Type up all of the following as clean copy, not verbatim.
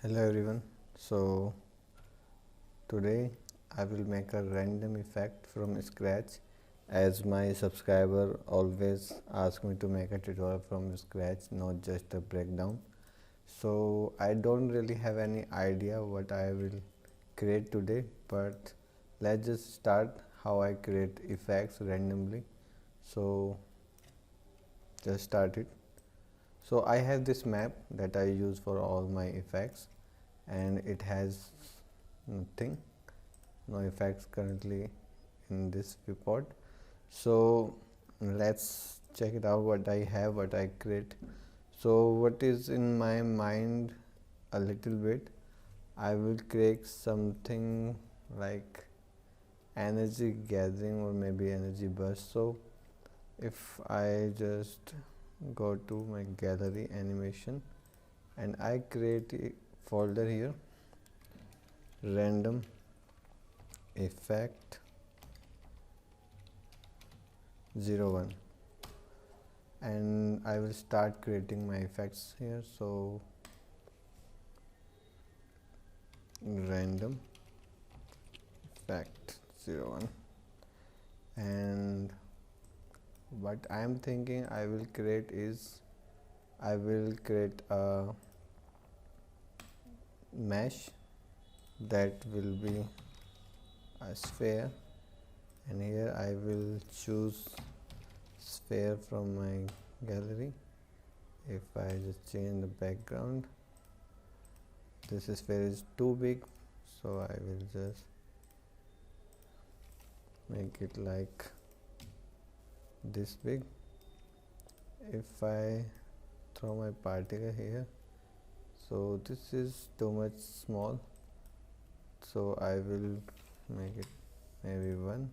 Hello everyone. So today I will make a random effect from scratch, as my subscriber always ask me to make a tutorial from scratch, not just a breakdown. So I don't really have any idea what I will create today, but let's just start how I create effects randomly. So just start it. So I have this map that I use for all my effects, and it has nothing, no effects currently in this viewport. So let's check it out, what I have, what I create. So what is in my mind a little bit, I will create something like energy gathering or maybe energy burst. So if I just go to my gallery animation and I create a folder here, random effect 01, and I will start creating my effects here. So random effect 01, and what I am thinking I will create is I will create a mesh that will be a sphere, and here I will choose sphere from my gallery. If I just change the background, this sphere is too big, so I will just make it like this big. If I throw my particle here, so this is too much small, so I will make it maybe 1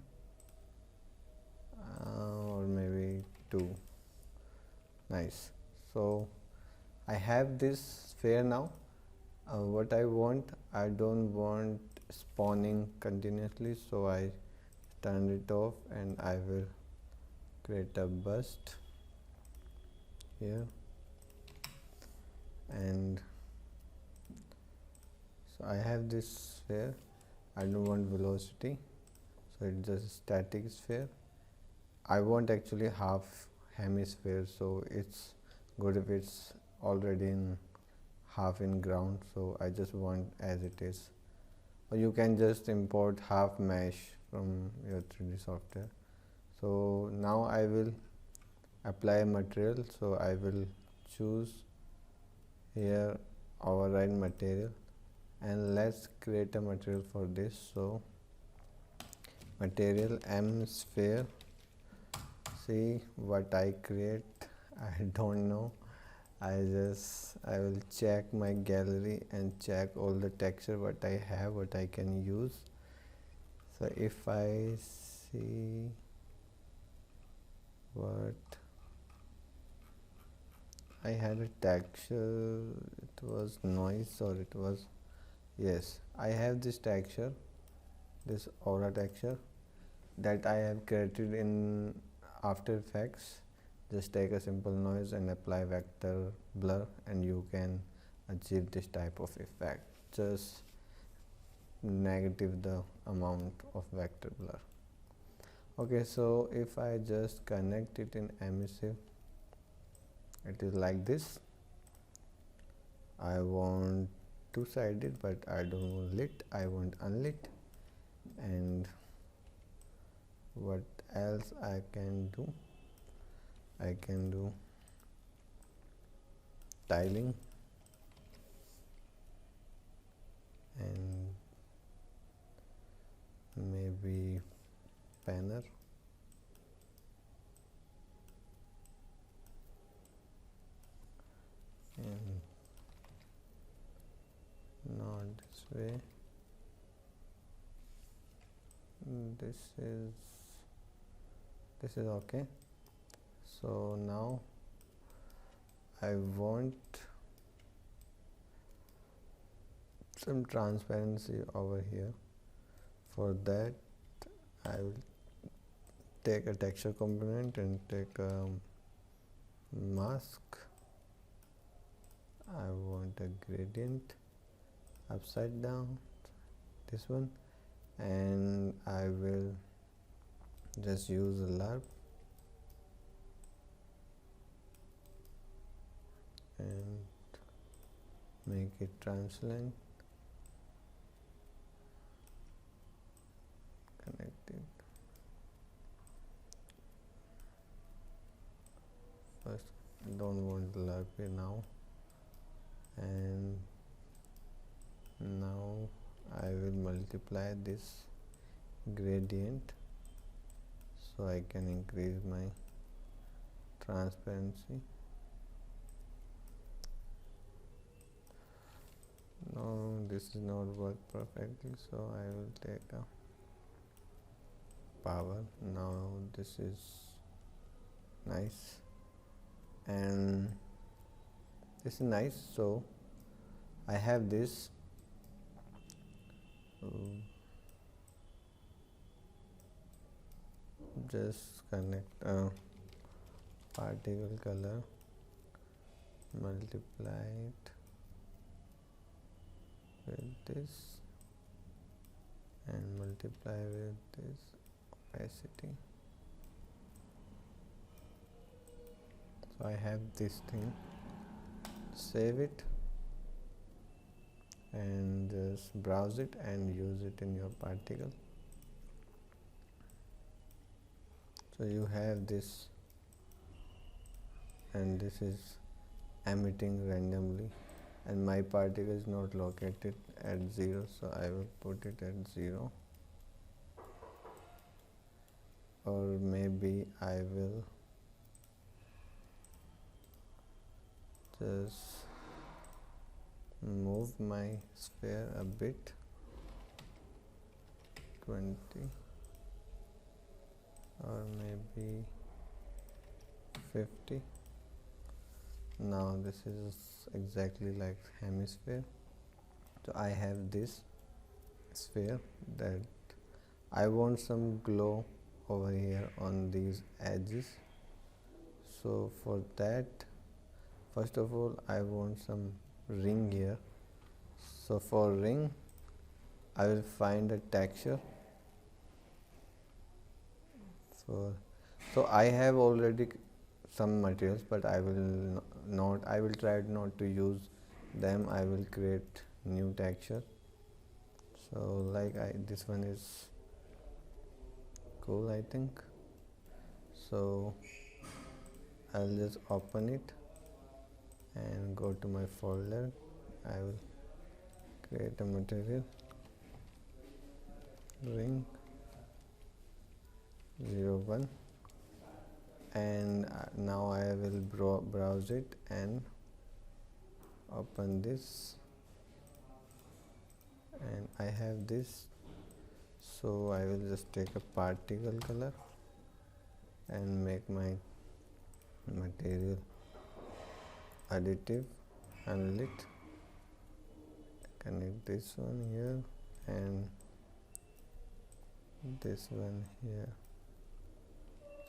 or maybe 2. Nice. So I have this sphere now. What I want, I don't want spawning continuously, so I turn it off and I will create a burst here, and so I have this sphere. I don't want velocity, so it's just a static sphere. I want actually half hemisphere, so it's good if it's already in half in ground, so I just want as it is. Or you can just import half mesh from your 3D software. So now I will apply material, so I will choose here override material, and let's create a material for this. So material M sphere, see what I create, I don't know. I will check my gallery and check all the texture what I have, what I can use. So if I see what I had a texture, it was noise or it was, yes, I have this texture, this aura texture that I have created in After Effects. Just take a simple noise and apply vector blur, and you can achieve this type of effect. Just negative the amount of vector blur. Okay, so if I just connect it in emissive, it is like this. I want two-sided, but I don't want lit, I want unlit. And what else I can do? I can do tiling and maybe panner, and not this way. This is okay. So now I want some transparency over here. For that I will take a texture component and take a mask. I want a gradient, upside down, this one, and I will just use a LARP and make it transparent, connect it. First, don't want the LARP here now, and now I will multiply this gradient so I can increase my transparency. No, this is not work perfectly, so I will take a power. Now this is nice, and this is nice. So I have this just connect a particle color, multiply it with this and multiply with this opacity. So I have this thing. Save it and just browse it and use it in your particle. So you have this, and this is emitting randomly, and my particle is not located at 0, so I will put it at 0, or maybe I will just move my sphere a bit, 20, or maybe 50. Now this is exactly like hemisphere. So I have this sphere that I want some glow over here on these edges. So for that, first of all, I want some ring here. So for ring, I will find a texture. So I have already some materials, but I will try not to use them. I will create new texture. So like this one is cool, I think. So I'll just open it and go to my folder. I will create a material, ring 01, and now I will browse it and open this, and I have this. So I will just take a particle color and make my material additive, unlit, connect this one here and this one here.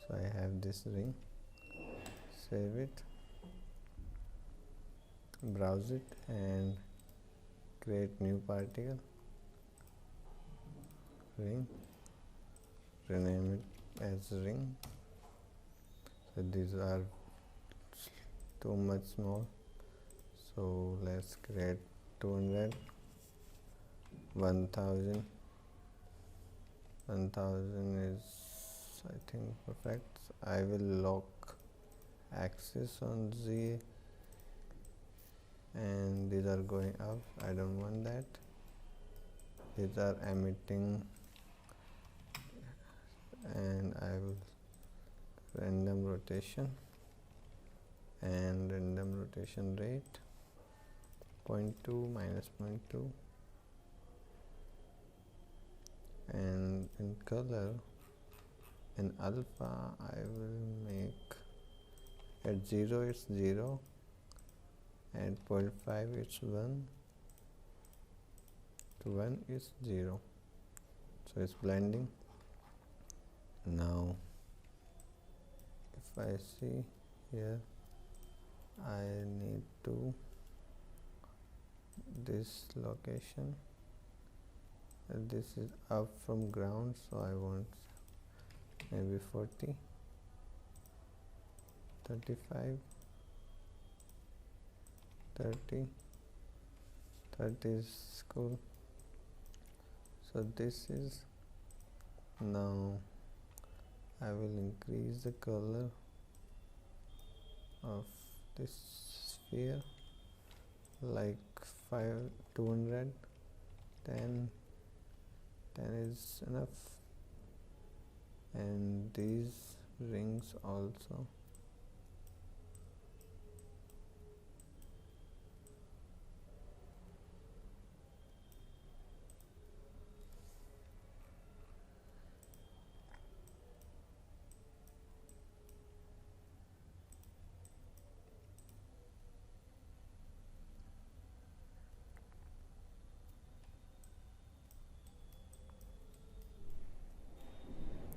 So I have this ring, save it, browse it and create new particle, ring, rename it as ring. So these are too much small, so let's create 200, 1000. 1000 is, I think, perfect. I will lock axis on Z, and these are going up. I don't want that. These are emitting, and I will random rotation and random rotation rate 0.2 minus 0.2, and in color, in alpha, I will make at 0 it's 0, and 0.5 it's 1, to 1 is 0. So it's blending. Now if I see here, I need to this location. This is up from ground, so I want maybe 40, 35, 30. 30 is cool. So this is, now I will increase the color of this sphere like 200. 10 is enough, and these rings also.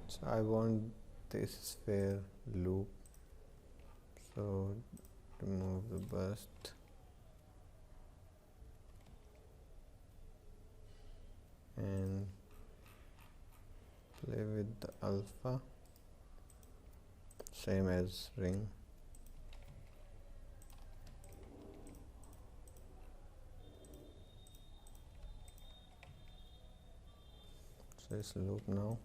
So I want this sphere loop, so remove the burst and play with the alpha, same as ring. So it's loop now.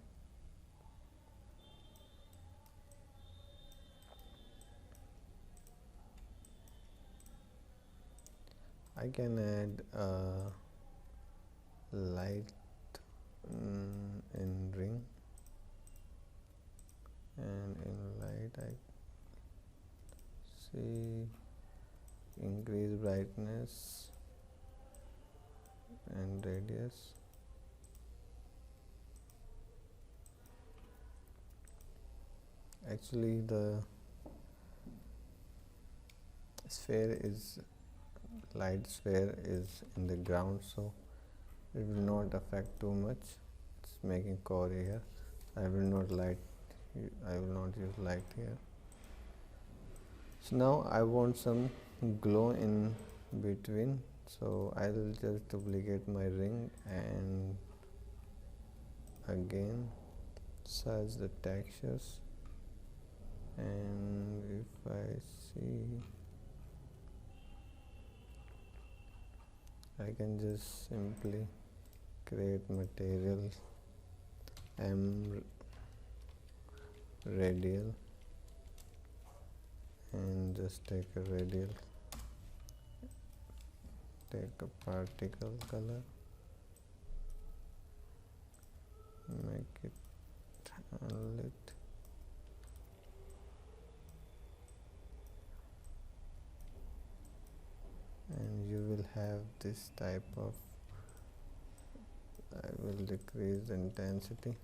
I can add light in ring, and in light I see increase brightness and radius. Actually the light sphere is in the ground, so it will not affect too much. It's making core here. I will not use light here. So now I want some glow in between, so I will just duplicate my ring and again search the textures, and if I see, I can just simply create material M radial and just take a radial, take a particle color, make it unlit, and you will have this type of, I will decrease the intensity.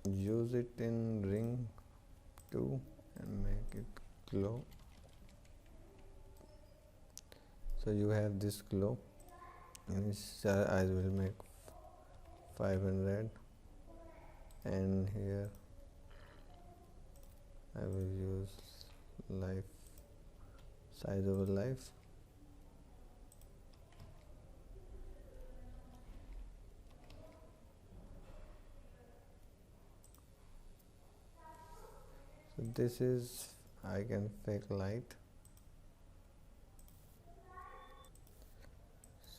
Use it in ring too and make it glow. So you have this glow. In this I will make 500, and here I will use life, size over life. So this is, I can fake light.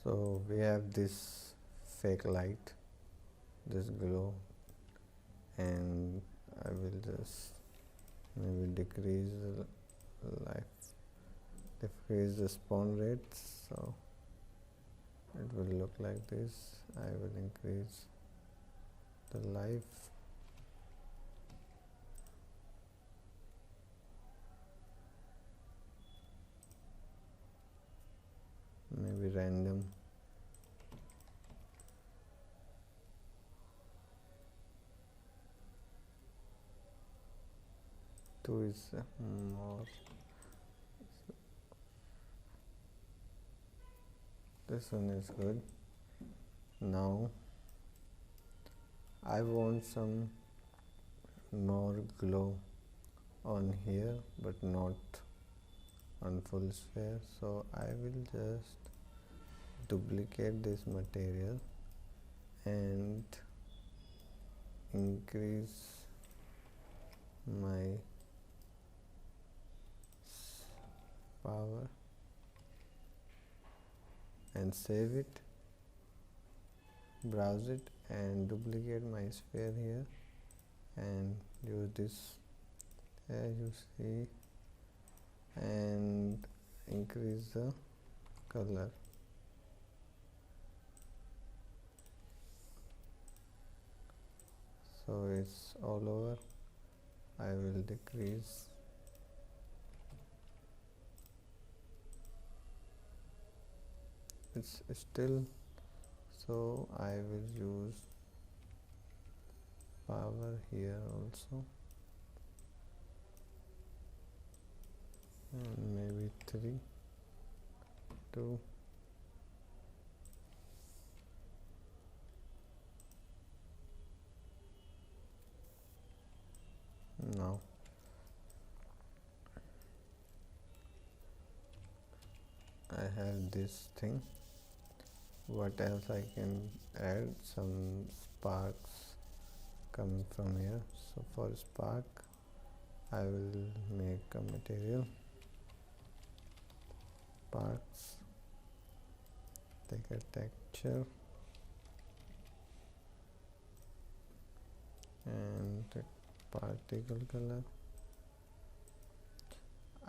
So we have this fake light, this glow, and I will just maybe decrease the spawn rate, so it will look like this. I will increase the life, maybe random. Two is more. This one is good. Now I want some more glow on here but not on full sphere, so I will just duplicate this material and increase my power and save it, browse it and duplicate my sphere here and use this as you see and increase the color. So it's all over. I will decrease it's still, so I will use power here also and maybe 3, 2. Now I have this thing. What else I can add? Some sparks coming from here. So for spark I will make a material, sparks, take a texture and particle color.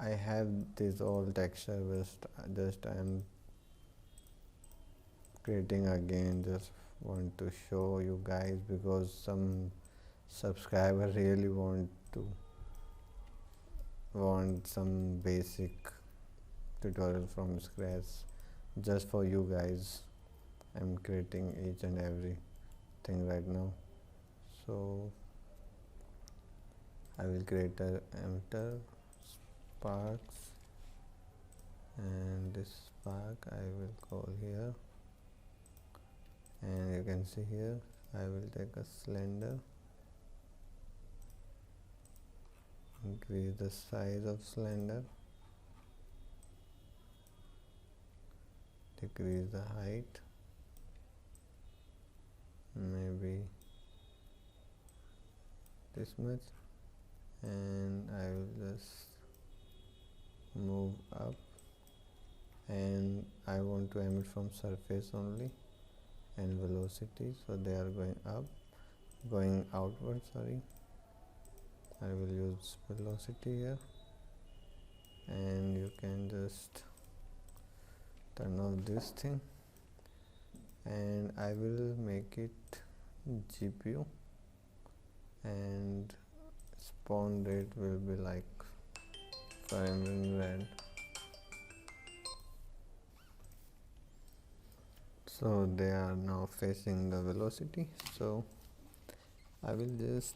I have this all texture, just I am creating again, just want to show you guys because some subscriber really want some basic tutorial from scratch. Just for you guys I'm creating each and every thing right now. So I will create a emitter, sparks, and this spark I will call here, and you can see here I will take a cylinder, increase the size of cylinder, decrease the height, maybe this much, and I will just move up, and I want to emit from surface only and velocity, so they are going outward, sorry. I will use velocity here, and you can just turn off this thing, and I will make it GPU, and spawn rate will be like 500. So they are now facing the velocity, so I will just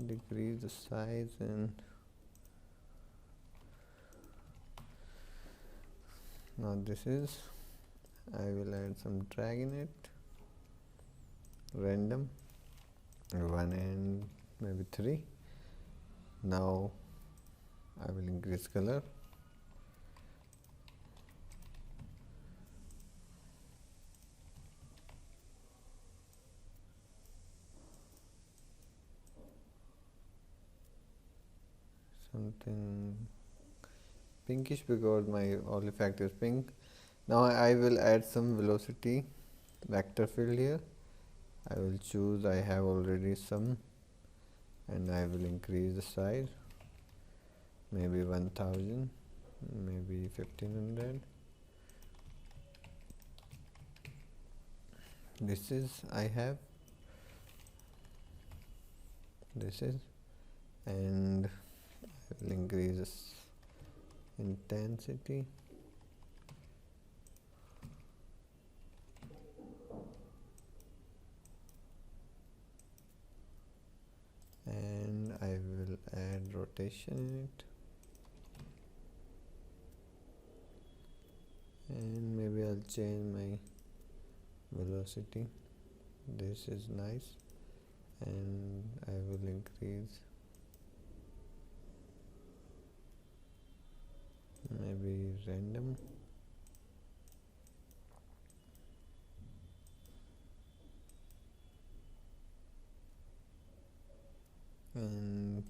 decrease the size, and now this is, I will add some drag in it, random 1 and maybe 3. Now I will increase color, something pinkish because my all effect is pink. Now I will add some velocity vector field here. I will choose, I have already some, and I will increase the size, maybe 1000, maybe 1500. This is, I have this is, and I will increase intensity, and I will add rotation in it, and maybe I'll change my velocity. This is nice, and I will increase maybe random, and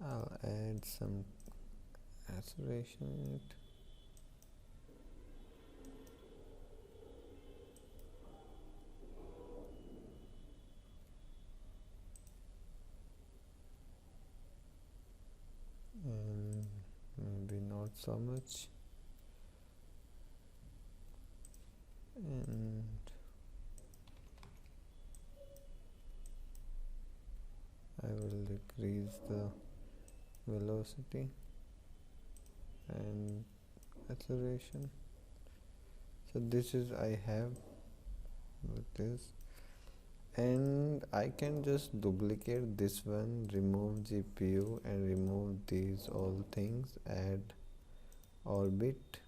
I'll add some acceleration in it. And maybe not so much, and I will decrease the velocity and acceleration. So this is I have with this, and I can just duplicate this one, remove GPU and remove these all things, add orbit.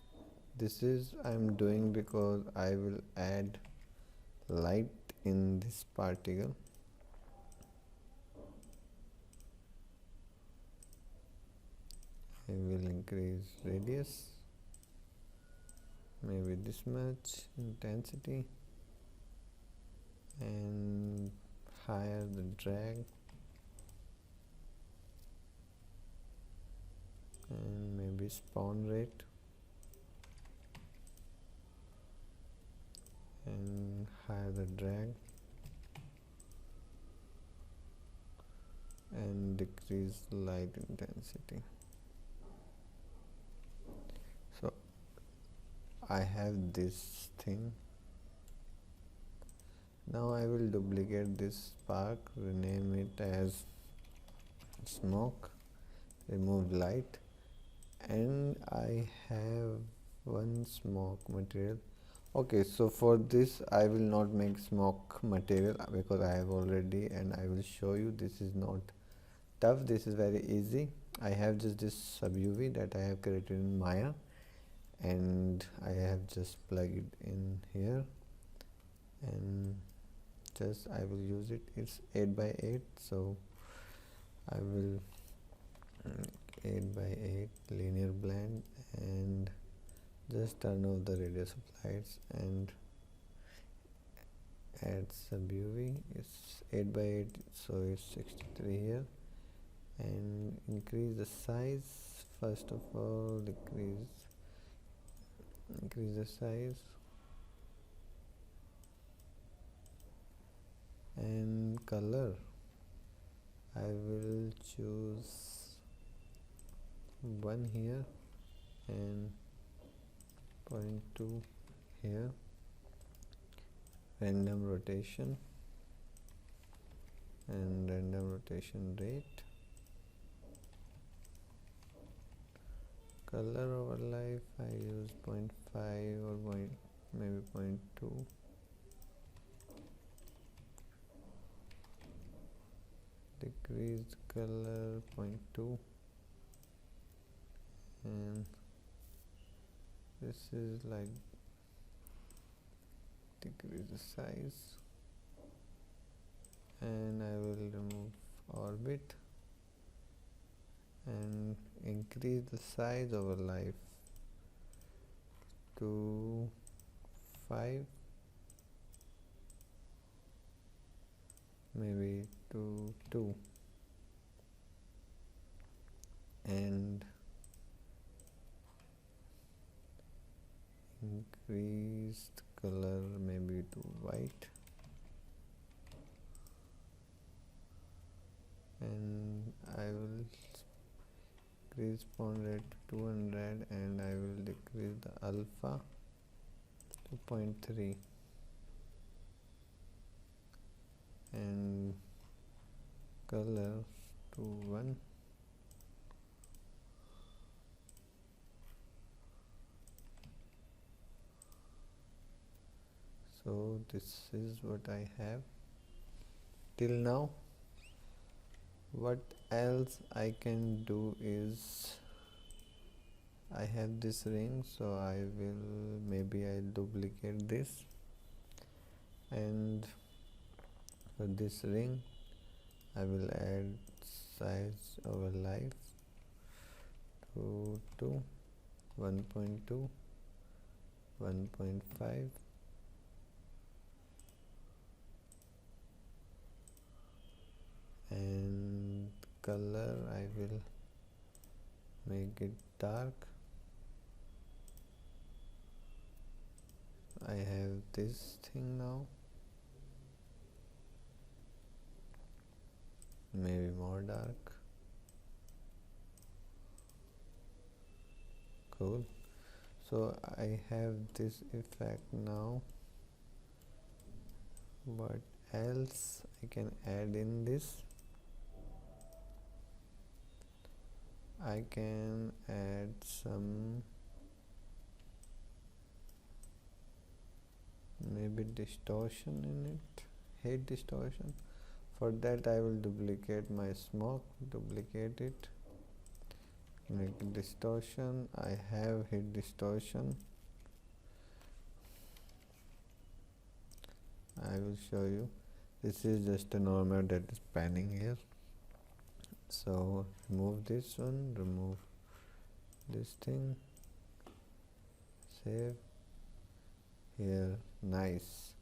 This is I'm doing because I will add light in this particle. I will increase radius, maybe this much, intensity, and higher the drag, and maybe spawn rate, and higher the drag, and decrease light intensity. So I have this thing. Now I will duplicate this spark, rename it as smoke, remove light, and I have one smoke material. Okay, so for this I will not make smoke material because I have already, and I will show you this is not tough, this is very easy. I have just this sub UV that I have created in Maya, and I have just plugged it in here, and just I will use it. It's 8x8, so I will 8x8 linear blend, and just turn off the radius of lights and add sub UV. It's 8x8, so it's 63 here, and increase the size. First of all, increase the size, and color I will choose 1 here and 0.2 here. Random rotation and random rotation rate. Color overlay I use 0.5 or maybe 0.2. Decrease color 0.2, and this is like decrease the size, and I will remove orbit and increase the size of a life to 5, maybe to 2, and increased color maybe to white, and I will increase spawn rate to 200, and I will decrease the alpha to 0.3, and color to 1. So this is what I have till now. What else I can do is, I have this ring, so I will I'll duplicate this, and For this ring I will add size over life to 1.2, 1.5, and color I will make it dark. I have this thing now, maybe more dark. Cool. So I have this effect now. What else I can add in this? I can add some maybe distortion in it, heat distortion. For that I will duplicate my smoke, duplicate it, make distortion. I have heat distortion. I will show you. This is just a normal that is panning here. So remove this one, remove this thing, save. Here, nice.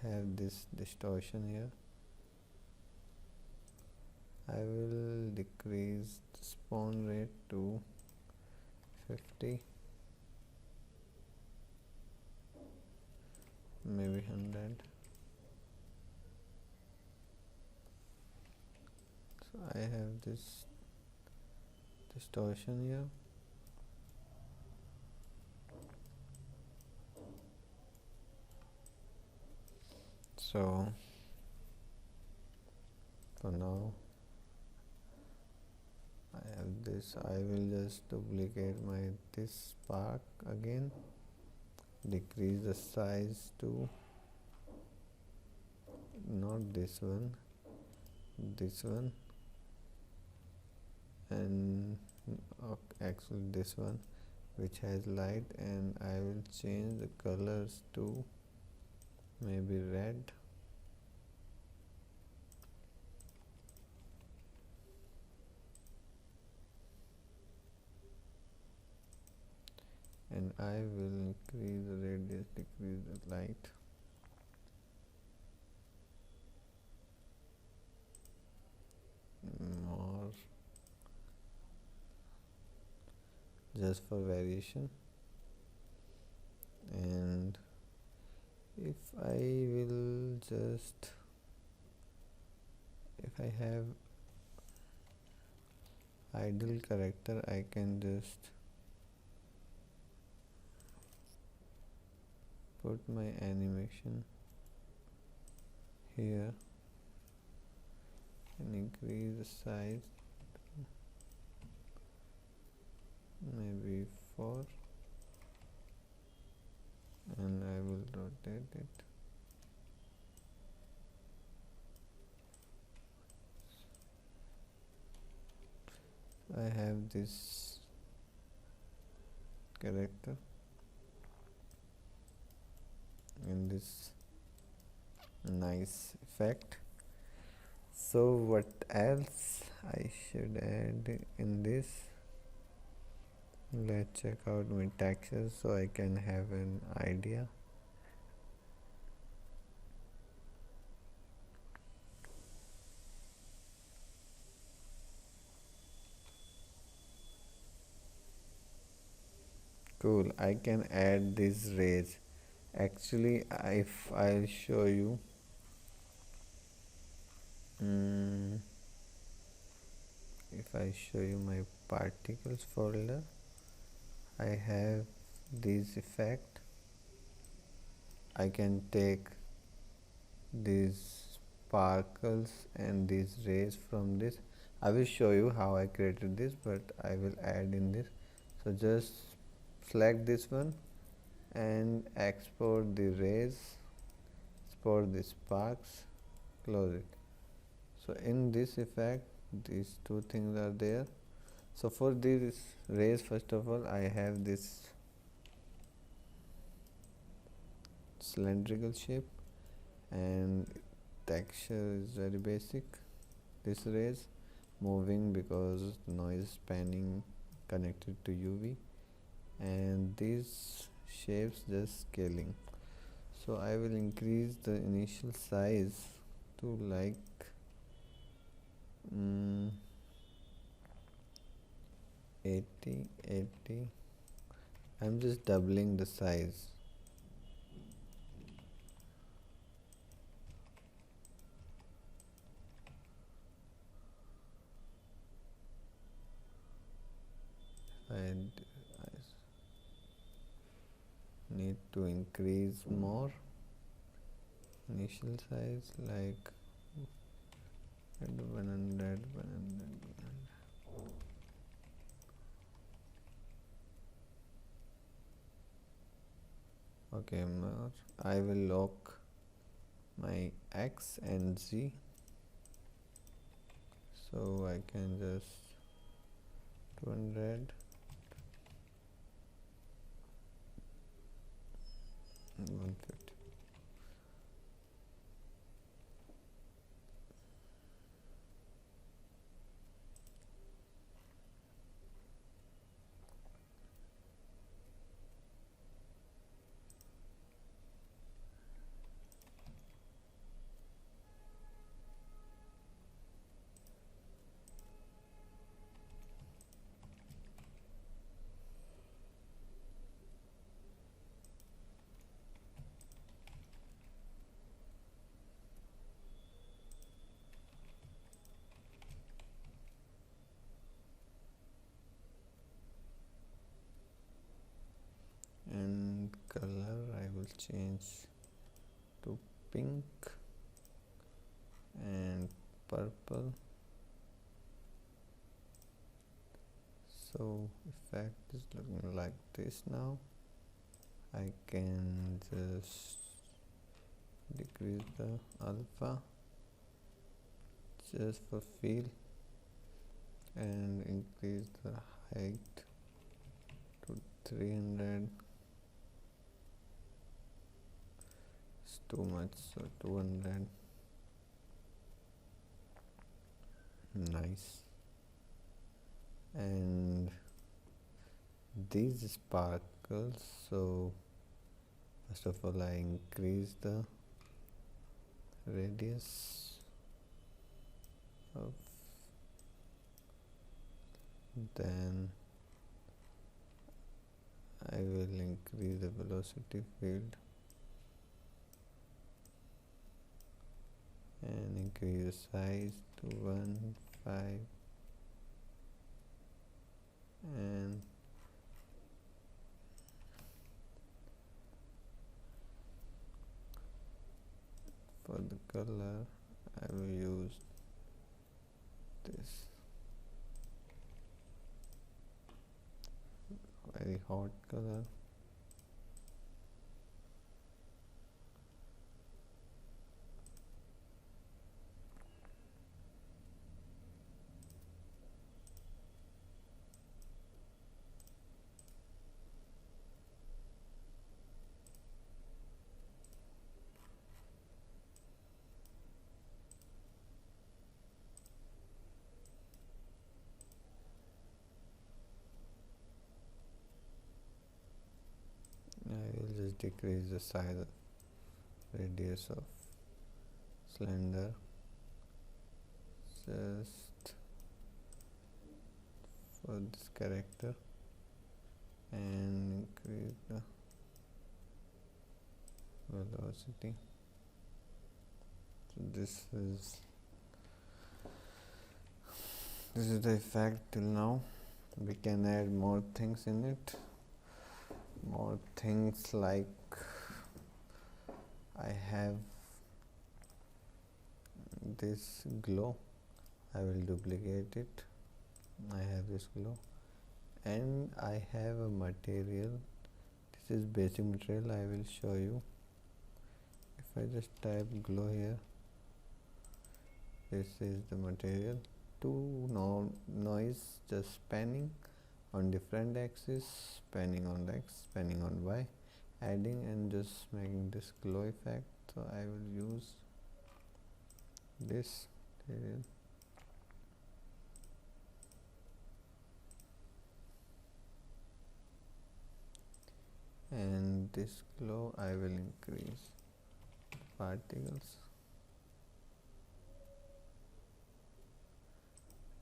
I have this distortion here. I will decrease the spawn rate to 50, maybe 100. So I have this distortion here. So for now I have this. I will just duplicate my this spark again, decrease the size to not this one, this one, and actually this one which has light, and I will change the colors to maybe red. And I will increase the radius, decrease the light. More, just for variation. And if I will just, if I have idle character, I can just put my animation here and increase the size maybe 4, and I will rotate it. I have this character in this nice effect. So what else I should add in this? Let's check out my textures so I can have an idea. Cool, I can add these rays. Actually, if I'll show you, if I show you my particles folder, I have this effect. I can take these sparkles and these rays from this. I will show you how I created this, but I will add in this. So just select this one and export the rays, export the sparks, close it. So in this effect these two things are there. So for these rays, first of all I have this cylindrical shape, and texture is very basic. This rays moving because noise panning connected to UV, and these shapes just scaling. So I will increase the initial size to like 80. I'm just doubling the size. And I need to increase more initial size, like 100. Okay, more. I will lock my X and Z, so I can just 200 and 150. And color I will change to pink and purple. So effect is looking like this now. I can just decrease the alpha just for feel and increase the height to 300. It's too much, so 200. Nice. And these sparkles, so first of all I increase the radius of, then I will increase the velocity field and increase the size to 1.5, and for the color I will use this very hot color. I will just decrease the size of radius of cylinder just for this character, and increase the velocity. So this is the effect till now. We can add more things in it, more things like I have this glow. I will duplicate it. I have this glow, and I have a material. This is basic material. I will show you. If I just type glow here, this is the material. Two noise just panning on different axes, panning on X, panning on Y, adding and just making this glow effect. So I will use this area. And this glow I will increase particles,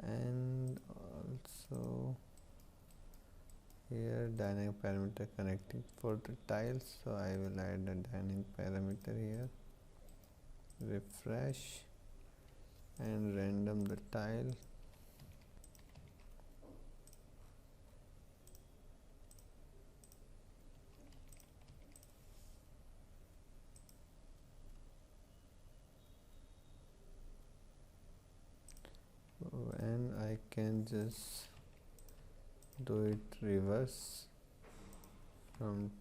and also here dynamic parameter connecting for the tiles, so I will add a dynamic parameter here, refresh and random the tile. And I can just do it reverse from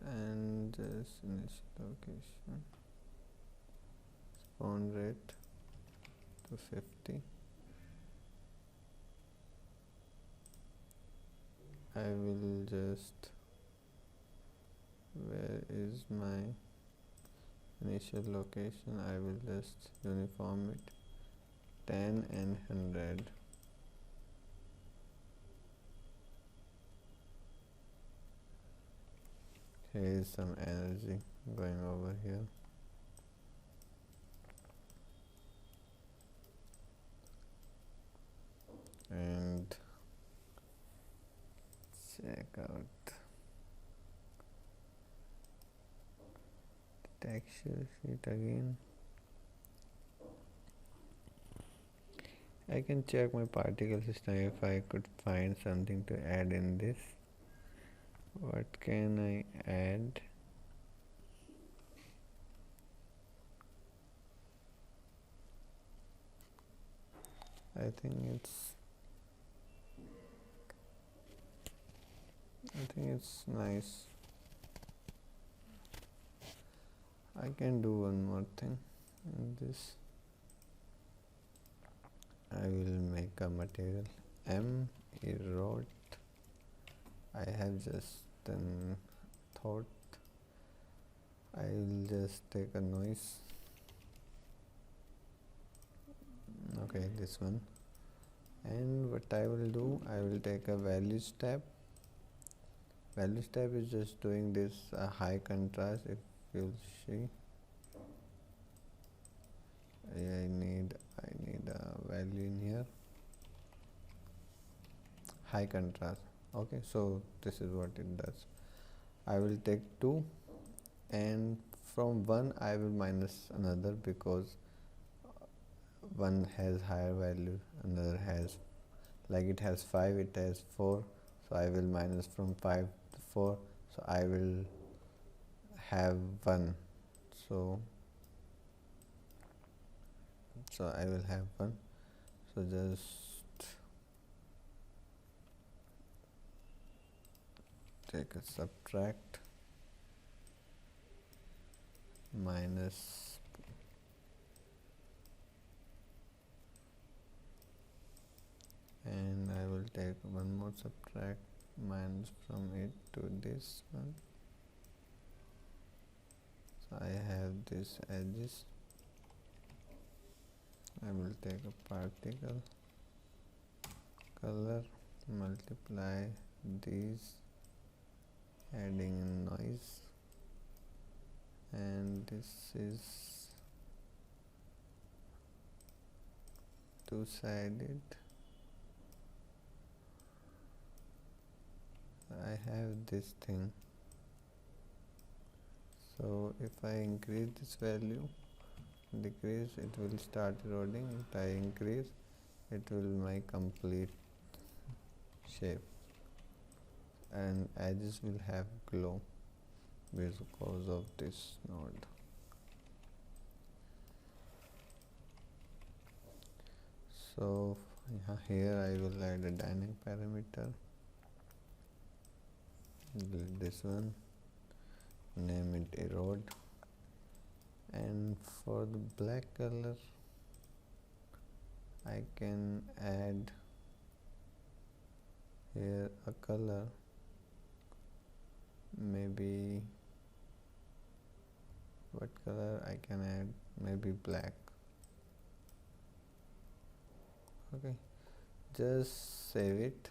and just initial location, spawn rate to 50. I will just, where is my initial location, I will just uniform it 10 and 100. Here is some energy going over here. And check out the texture sheet again. I can check my particle system if I could find something to add in this. What can I add? I think it's nice. I can do one more thing in this. I will make a material erode. I have just thought I will just take a noise. Okay, this one. And what I will do, I will take a values tab. Values tab is just doing this high contrast. If you'll see, I need a value in here, high contrast. Okay, so this is what it does. I will take 2, and from 1 I will minus another, because one has higher value, another has, like it has 5, it has 4, so I will minus from 5 to 4, so I will have 1. So I will have 1. So just take a subtract minus, and I will take one more subtract minus from it to this one. So I have this edges. I will take a particle color, multiply these, adding in noise, and this is two-sided. I have this thing, so if I increase this value, decrease, it will start eroding. If I increase, it will make complete shape, and edges will have glow because of this node. So here I will add a dynamic parameter, this one, name it erode, and for the black color I can add here a color, maybe what color I can add? Maybe black. Okay, just save it.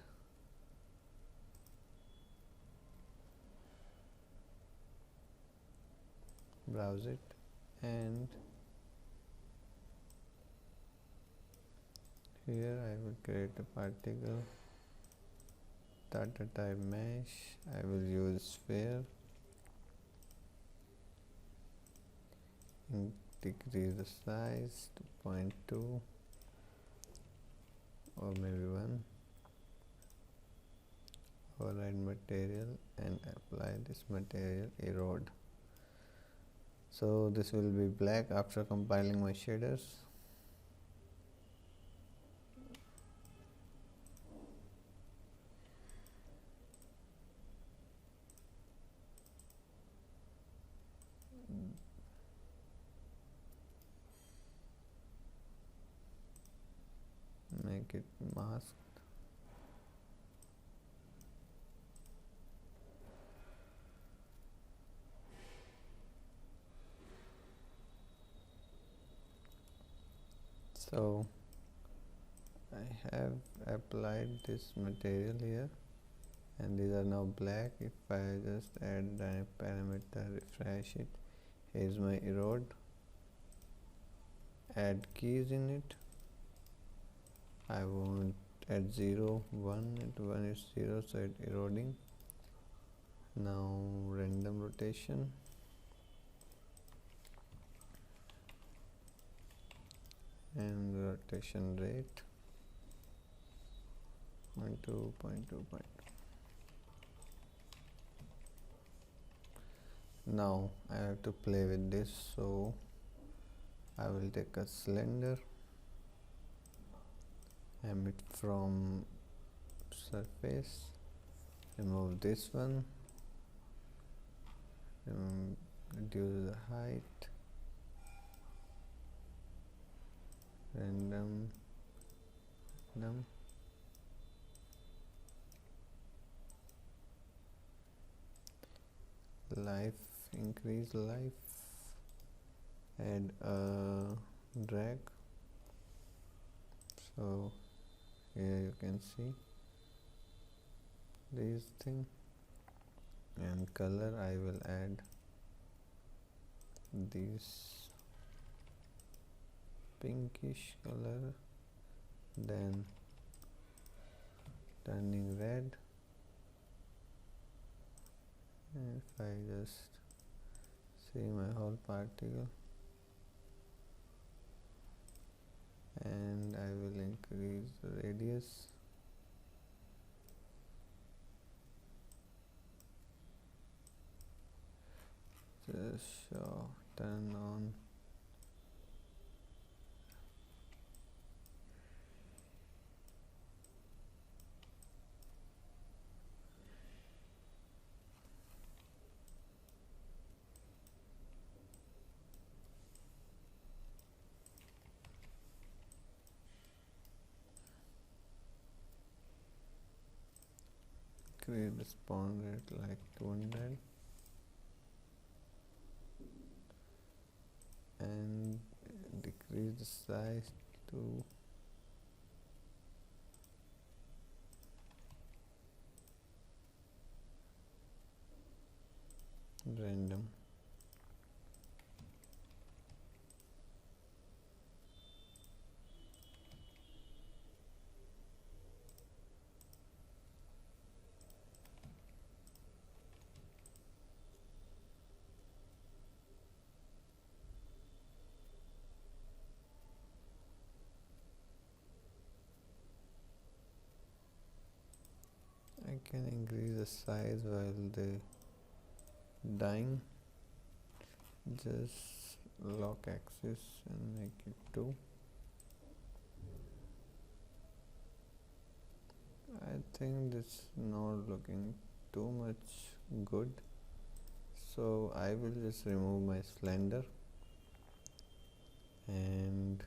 Browse it, and here I will create a particle, data type mesh. I will use sphere, decrease the size to 0.2 or maybe 1. Override material and apply this material erode. So this will be black after compiling my shaders. Make it masked. So I have applied this material here, and these are now black. If I just add a parameter, refresh it, here's my erode, add keys in it. I want at 0 1, at 1 is 0, so it's eroding. Now random rotation, and rotation rate 0.2, 0.2, 0.2. Now I have to play with this, so I will take a cylinder, emit from surface, remove this one, reduce the height, random, life, increase life, add a drag. So here you can see this thing, and color I will add this pinkish color, then turning red, and if I just see my whole particle, and I will increase the radius, just turn on create the spawn rate like 200, and decrease the size to random. I can increase the size while they dying. Just lock axis and make it 2. I think this is not looking too much good, so I will just remove my cylinder and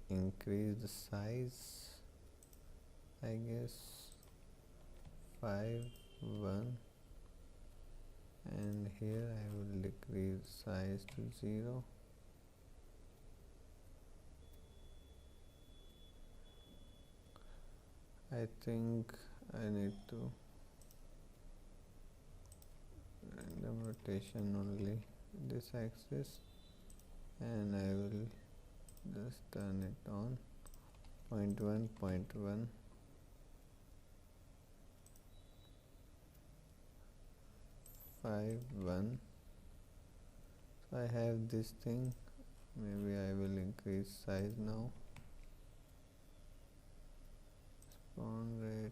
increase the size, I guess 5, 1, and here I will decrease size to 0. I think I need to random rotation only this axis, and I will just turn it on 0.1, 0.1, 5, 1. So I have this thing. Maybe I will increase size now. Spawn rate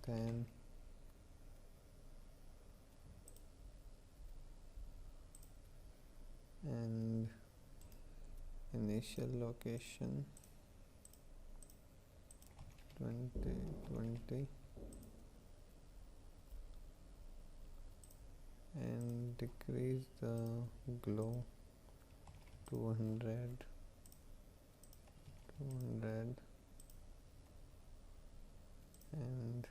10. And initial location 20, 20, and decrease the glow 200, 200, and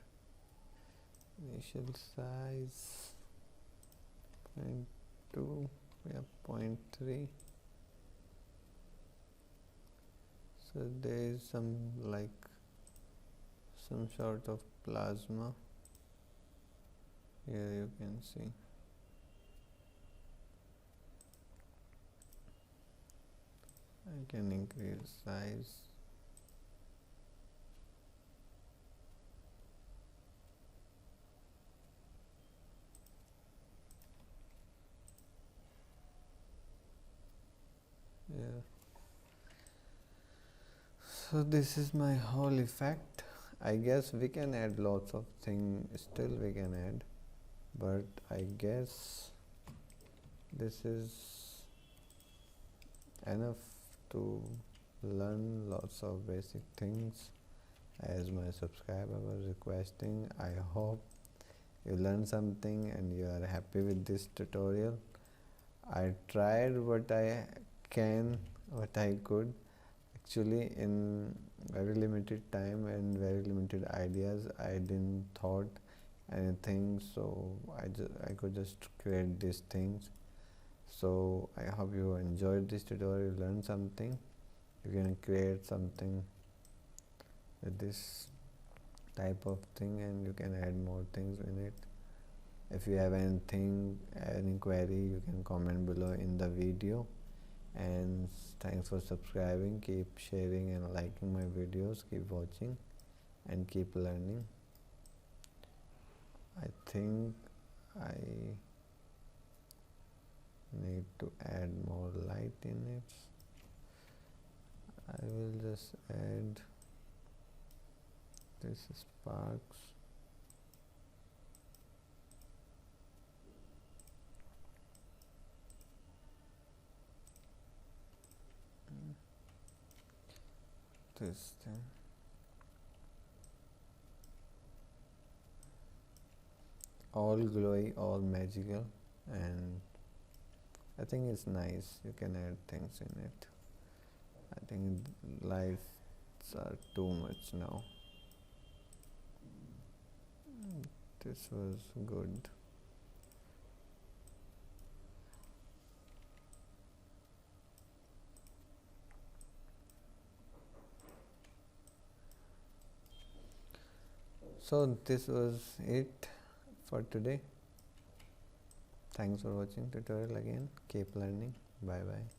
initial size 0.2, yeah, 0.3. So there is some sort of plasma here, you can see. I can increase size. Yeah. So this is my whole effect. I guess we can add lots of things, still we can add, but I guess this is enough to learn lots of basic things as my subscriber was requesting. I hope you learned something and you are happy with this tutorial. I tried what I could. Actually, in very limited time and very limited ideas, I didn't thought anything, so I could just create these things. So I hope you enjoyed this tutorial, learned something. You can create something with this type of thing, and you can add more things in it. If you have anything, any query, you can comment below in the video. And thanks for subscribing. Keep sharing and liking my videos. Keep watching and keep learning. I think I need to add more light in it. I will just add this sparks. This thing. All glowy, all magical, and I think it's nice. You can add things in it. I think lights are too much now. This was good. So this was it for today. Thanks for watching tutorial again. Keep learning. Bye bye.